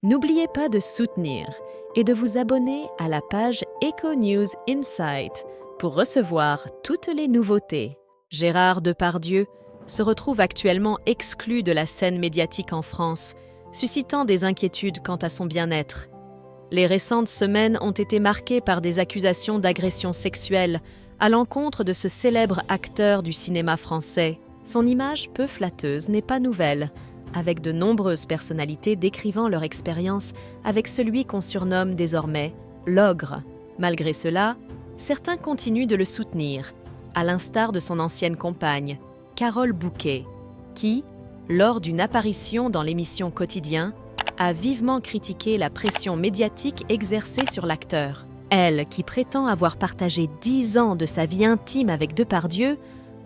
N'oubliez pas de soutenir et de vous abonner à la page Eco News Insight pour recevoir toutes les nouveautés. Gérard Depardieu se retrouve actuellement exclu de la scène médiatique en France, suscitant des inquiétudes quant à son bien-être. Les récentes semaines ont été marquées par des accusations d'agression sexuelle à l'encontre de ce célèbre acteur du cinéma français. Son image peu flatteuse n'est pas nouvelle, avec de nombreuses personnalités décrivant leur expérience avec celui qu'on surnomme désormais l'ogre. Malgré cela, certains continuent de le soutenir, à l'instar de son ancienne compagne, Carole Bouquet, qui, lors d'une apparition dans l'émission Quotidien, a vivement critiqué la pression médiatique exercée sur l'acteur. Elle, qui prétend avoir partagé 10 ans de sa vie intime avec Depardieu,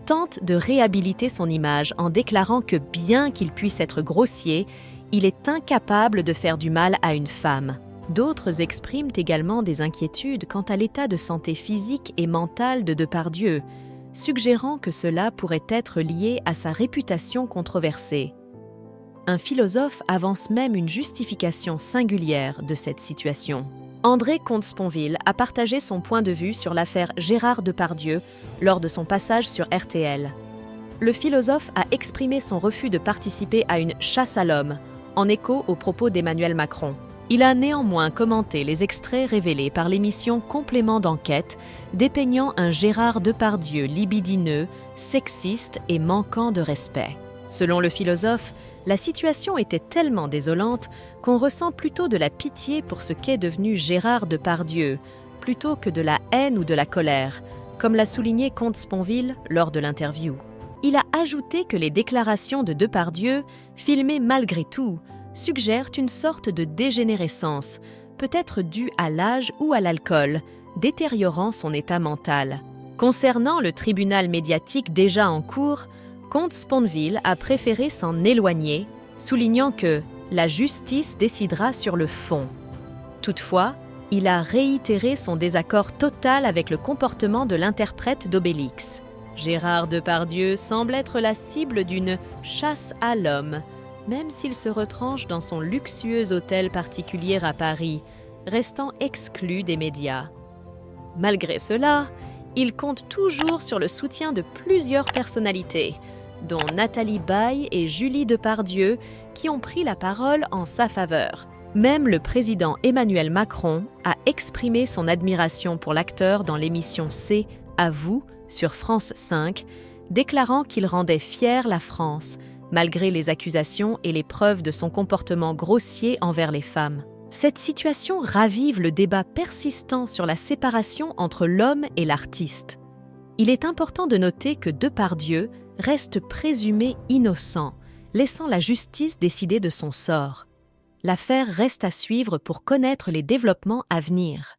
tente de réhabiliter son image en déclarant que bien qu'il puisse être grossier, il est incapable de faire du mal à une femme. D'autres expriment également des inquiétudes quant à l'état de santé physique et mentale de Depardieu, suggérant que cela pourrait être lié à sa réputation controversée. Un philosophe avance même une justification singulière de cette situation. André Comte-Sponville a partagé son point de vue sur l'affaire Gérard Depardieu lors de son passage sur RTL. Le philosophe a exprimé son refus de participer à une chasse à l'homme, en écho aux propos d'Emmanuel Macron. Il a néanmoins commenté les extraits révélés par l'émission Complément d'enquête, dépeignant un Gérard Depardieu libidineux, sexiste et manquant de respect. Selon le philosophe, la situation était tellement désolante qu'on ressent plutôt de la pitié pour ce qu'est devenu Gérard Depardieu, plutôt que de la haine ou de la colère, comme l'a souligné Comte-Sponville lors de l'interview. Il a ajouté que les déclarations de Depardieu, filmées malgré tout, suggèrent une sorte de dégénérescence, peut-être due à l'âge ou à l'alcool, détériorant son état mental. Concernant le tribunal médiatique déjà en cours, Comte-Sponville a préféré s'en éloigner, soulignant que la justice décidera sur le fond. Toutefois, il a réitéré son désaccord total avec le comportement de l'interprète d'Obélix. Gérard Depardieu semble être la cible d'une chasse à l'homme, même s'il se retranche dans son luxueux hôtel particulier à Paris, restant exclu des médias. Malgré cela, il compte toujours sur le soutien de plusieurs personnalités, dont Nathalie Baye et Julie Depardieu, qui ont pris la parole en sa faveur. Même le président Emmanuel Macron a exprimé son admiration pour l'acteur dans l'émission C'est à vous sur France 5, déclarant qu'il rendait fière la France, malgré les accusations et les preuves de son comportement grossier envers les femmes. Cette situation ravive le débat persistant sur la séparation entre l'homme et l'artiste. Il est important de noter que Depardieu reste présumé innocent, laissant la justice décider de son sort. L'affaire reste à suivre pour connaître les développements à venir.